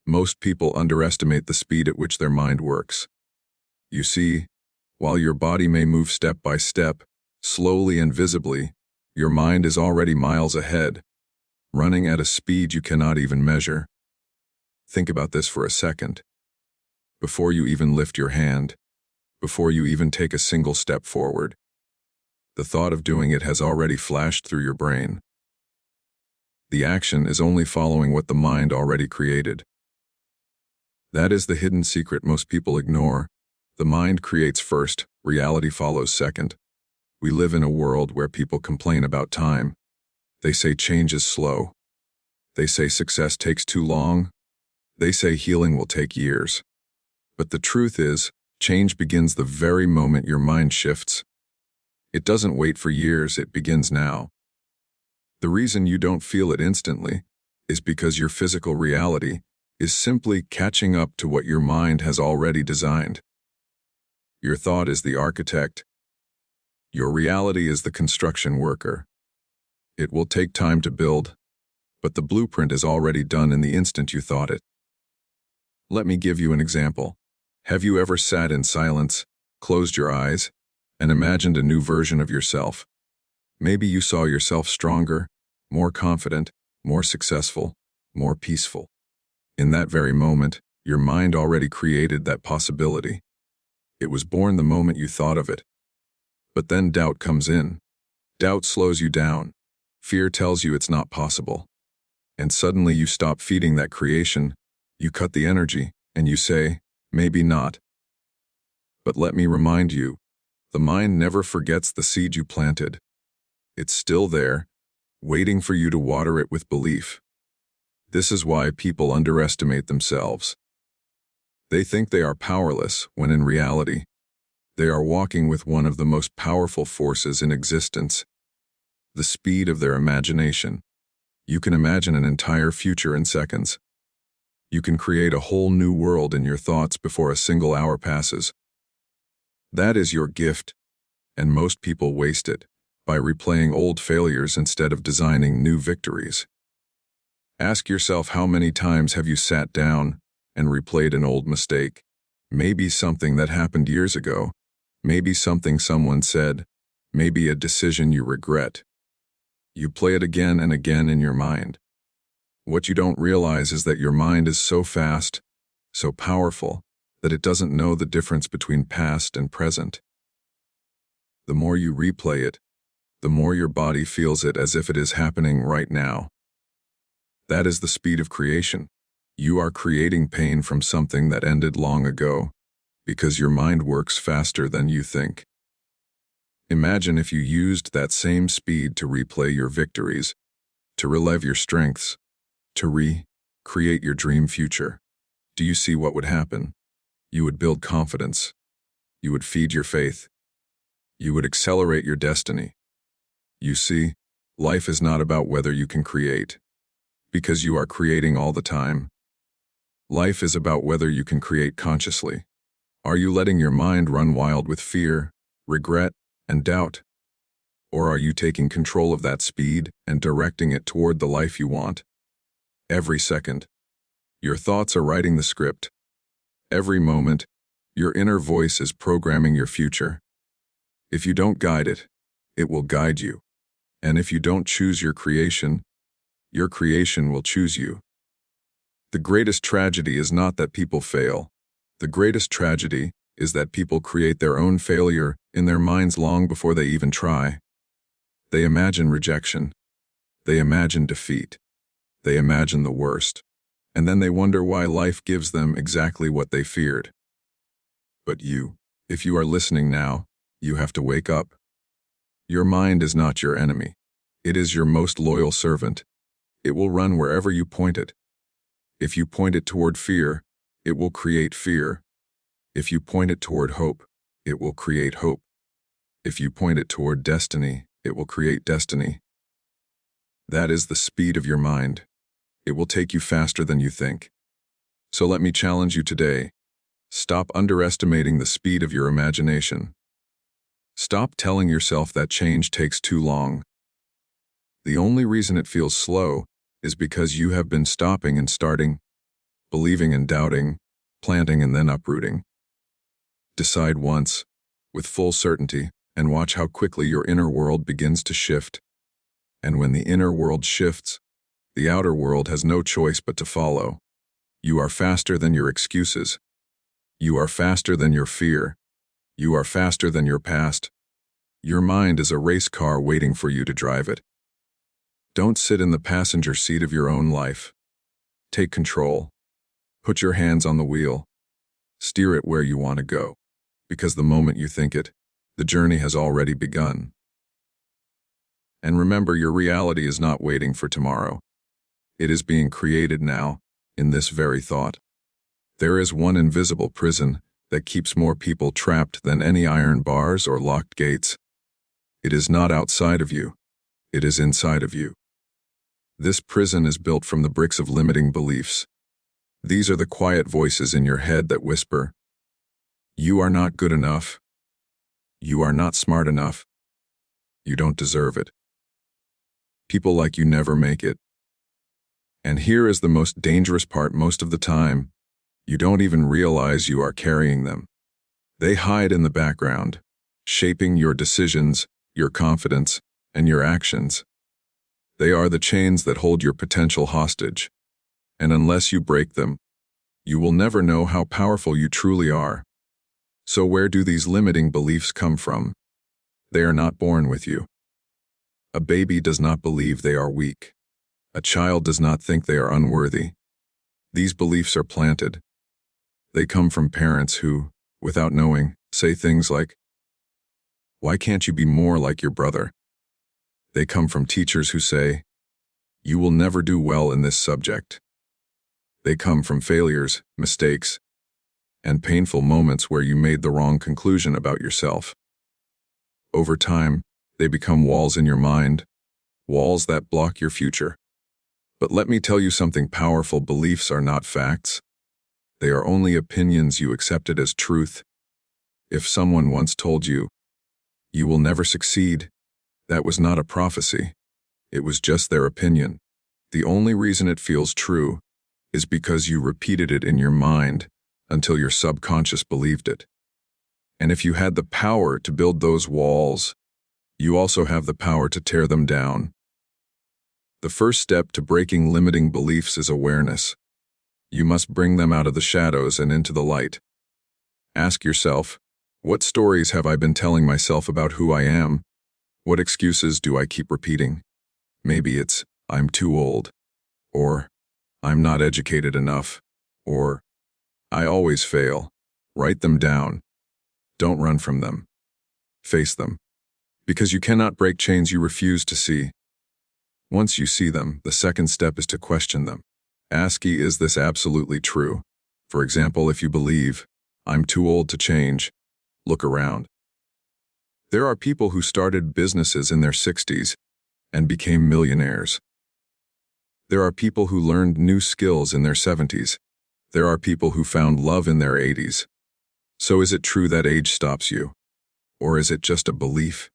Most people underestimate the speed at which their mind works. You see, while your body may move step by step, slowly and visibly, your mind is already miles ahead, running at a speed you cannot even measure. Think about this for a second. Before you even lift your hand, before you even take a single step forward, the thought of doing it has already flashed through your brain. The action is only following what the mind already created. That is the hidden secret most people ignore. The mind creates first, reality follows second. We live in a world where people complain about time. They say change is slow. They say success takes too long. They say healing will take years. But the truth is, change begins the very moment your mind shifts. It doesn't wait for years, it begins now. The reason you don't feel it instantly is because your physical reality is simply catching up to what your mind has already designed. Your thought is the architect. Your reality is the construction worker. It will take time to build, but the blueprint is already done in the instant you thought it. Let me give you an example. Have you ever sat in silence, closed your eyes, and imagined a new version of yourself? Maybe you saw yourself stronger, more confident, more successful, more peaceful. In that very moment, your mind already created that possibility. It was born the moment you thought of it. But then doubt comes in. Doubt slows you down. Fear tells you it's not possible. And suddenly you stop feeding that creation, you cut the energy, and you say, maybe not. But let me remind you, the mind never forgets the seed you planted. It's still there, waiting for you to water it with belief. This is why people underestimate themselves. They think they are powerless, when in reality, they are walking with one of the most powerful forces in existence, the speed of their imagination. You can imagine an entire future in seconds. You can create a whole new world in your thoughts before a single hour passes. That is your gift, and most people waste it by replaying old failures instead of designing new victories. Ask yourself, how many times have you sat down and replayed an old mistake? Maybe something that happened years ago, maybe something someone said, maybe a decision you regret. You play it again and again in your mind. What you don't realize is that your mind is so fast, so powerful, that it doesn't know the difference between past and present. The more you replay it, the more your body feels it as if it is happening right now. That is the speed of creation. You are creating pain from something that ended long ago, because your mind works faster than you think. Imagine if you used that same speed to replay your victories, to relive your strengths, to recreate your dream future. Do you see what would happen? You would build confidence. You would feed your faith. You would accelerate your destiny. You see, life is not about whether you can create, because you are creating all the time. Life is about whether you can create consciously. Are you letting your mind run wild with fear, regret, and doubt? Or are you taking control of that speed and directing it toward the life you want? Every second, your thoughts are writing the script. Every moment, your inner voice is programming your future. If you don't guide it, it will guide you. And if you don't choose your creation will choose you. The greatest tragedy is not that people fail. The greatest tragedy is that people create their own failure in their minds long before they even try. They imagine rejection. They imagine defeat. They imagine the worst. And then they wonder why life gives them exactly what they feared. But you, if you are listening now, you have to wake up. Your mind is not your enemy. It is your most loyal servant. It will run wherever you point it. If you point it toward fear, it will create fear. If you point it toward hope, it will create hope. If you point it toward destiny, it will create destiny. That is the speed of your mind. It will take you faster than you think. So let me challenge you today. Stop underestimating the speed of your imagination. Stop telling yourself that change takes too long. The only reason it feels slow is because you have been stopping and starting. believing and doubting, planting and then uprooting. Decide once, with full certainty, and watch how quickly your inner world begins to shift. And when the inner world shifts, the outer world has no choice but to follow. You are faster than your excuses. You are faster than your fear. You are faster than your past. Your mind is a race car waiting for you to drive it. Don't sit in the passenger seat of your own life. Take control. Put your hands on the wheel. Steer it where you want to go. Because the moment you think it, the journey has already begun. And remember, your reality is not waiting for tomorrow. It is being created now, in this very thought. There is one invisible prison that keeps more people trapped than any iron bars or locked gates. It is not outside of you. It is inside of you. This prison is built from the bricks of limiting beliefs. These are the quiet voices in your head that whisper, "You are not good enough. You are not smart enough. You don't deserve it. People like you never make it." And here is the most dangerous part most of the time. You don't even realize you are carrying them. They hide in the background, shaping your decisions, your confidence, and your actions. They are the chains that hold your potential hostage. And unless you break them, you will never know how powerful you truly are. So where do these limiting beliefs come from? They are not born with you. A baby does not believe they are weak. A child does not think they are unworthy. These beliefs are planted. They come from parents who, without knowing, say things like, "Why can't you be more like your brother?" They come from teachers who say, "You will never do well in this subject." They come from failures, mistakes, and painful moments where you made the wrong conclusion about yourself. Over time, they become walls in your mind, walls that block your future. But let me tell you something powerful: beliefs are not facts. They are only opinions you accepted as truth. If someone once told you, "You will never succeed," that was not a prophecy. It was just their opinion. The only reason it feels true is because you repeated it in your mind until your subconscious believed it. And if you had the power to build those walls, you also have the power to tear them down. The first step to breaking limiting beliefs is awareness. You must bring them out of the shadows and into the light. Ask yourself, what stories have I been telling myself about who I am? What excuses do I keep repeating? Maybe it's, "I'm too old," or "I'm not educated enough," or "I always fail." Write them down. Don't run from them. Face them. Because you cannot break chains you refuse to see. Once you see them, the second step is to question them. Ask, is this absolutely true? For example, if you believe, "I'm too old to change," look around. There are people who started businesses in their 60s and became millionaires. There are people who learned new skills in their 70s. There are people who found love in their 80s. So is it true that age stops you? Or is it just a belief?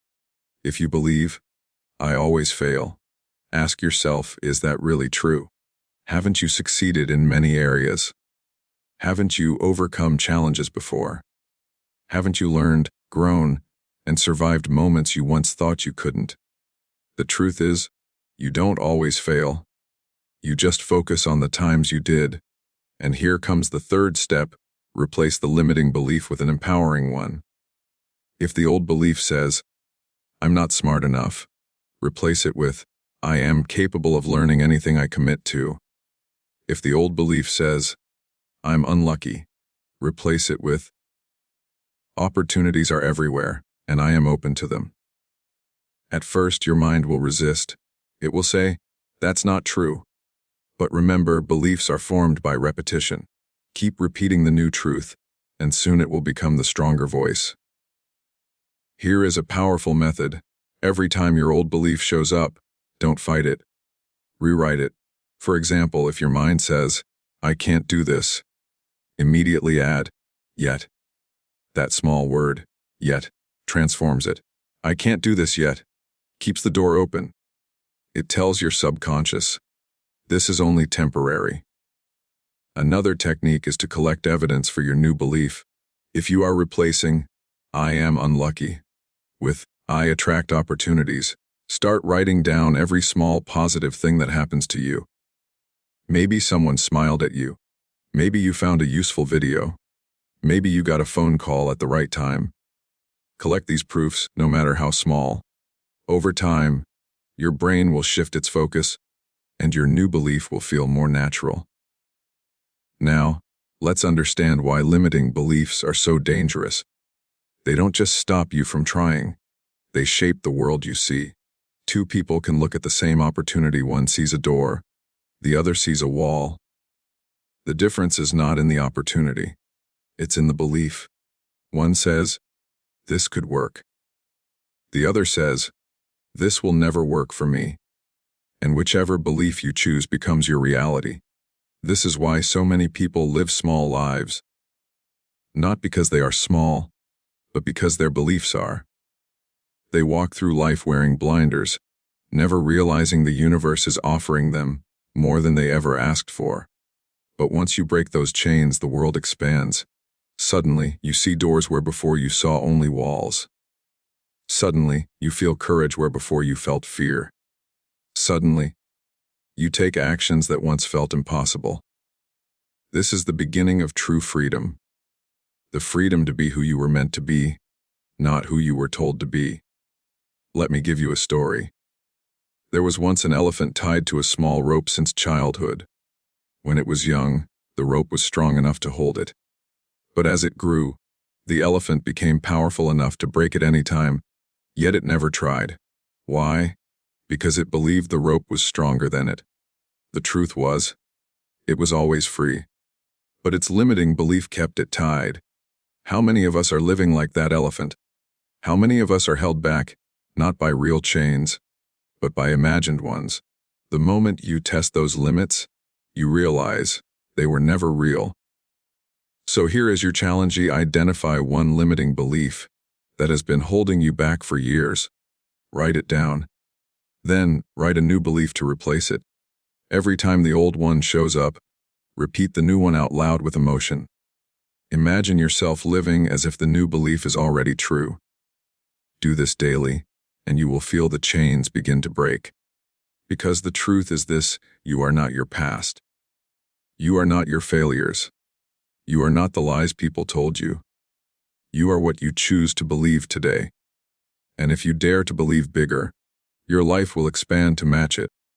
If you believe, "I always fail," ask yourself, is that really true? Haven't you succeeded in many areas? Haven't you overcome challenges before? Haven't you learned, grown, and survived moments you once thought you couldn't? The truth is, you don't always fail. You just focus on the times you did. And here comes the third step: replace the limiting belief with an empowering one. If the old belief says, "I'm not smart enough," replace it with, "I am capable of learning anything I commit to." If the old belief says, "I'm unlucky," replace it with, "Opportunities are everywhere, and I am open to them." At first, your mind will resist. It will say, "That's not true." But remember, beliefs are formed by repetition. Keep repeating the new truth, and soon it will become the stronger voice. Here is a powerful method. Every time your old belief shows up, don't fight it. Rewrite it. For example, if your mind says, "I can't do this," immediately add, "yet." That small word, "yet," transforms it. "I can't do this yet," keeps the door open. It tells your subconscious, "This is only temporary." Another technique is to collect evidence for your new belief. If you are replacing "I am unlucky" with "I attract opportunities," start writing down every small positive thing that happens to you. Maybe someone smiled at you. Maybe you found a useful video. Maybe you got a phone call at the right time. Collect these proofs, no matter how small. Over time, your brain will shift its focus, and your new belief will feel more natural. Now, let's understand why limiting beliefs are so dangerous. They don't just stop you from trying. They shape the world you see. Two people can look at the same opportunity. One sees a door, the other sees a wall. The difference is not in the opportunity. It's in the belief. One says, "This could work." The other says, "This will never work for me." And whichever belief you choose becomes your reality. This is why so many people live small lives. Not because they are small, but because their beliefs are. They walk through life wearing blinders, never realizing the universe is offering them more than they ever asked for. But once you break those chains, the world expands. Suddenly, you see doors where before you saw only walls. Suddenly, you feel courage where before you felt fear. Suddenly, you take actions that once felt impossible. This is the beginning of true freedom. The freedom to be who you were meant to be, not who you were told to be. Let me give you a story. There was once an elephant tied to a small rope since childhood. When it was young, the rope was strong enough to hold it. But as it grew, the elephant became powerful enough to break at any time, yet it never tried. Why? Because it believed the rope was stronger than it. The truth was, it was always free. But its limiting belief kept it tied. How many of us are living like that elephant? How many of us are held back, not by real chains, but by imagined ones? The moment you test those limits, you realize they were never real. So here is your challenge: identify one limiting belief that has been holding you back for years. Write it down. Then, write a new belief to replace it. Every time the old one shows up, repeat the new one out loud with emotion. Imagine yourself living as if the new belief is already true. Do this daily, and you will feel the chains begin to break. Because the truth is this: you are not your past. You are not your failures. You are not the lies people told you. You are what you choose to believe today. And if you dare to believe bigger, your life will expand to match it.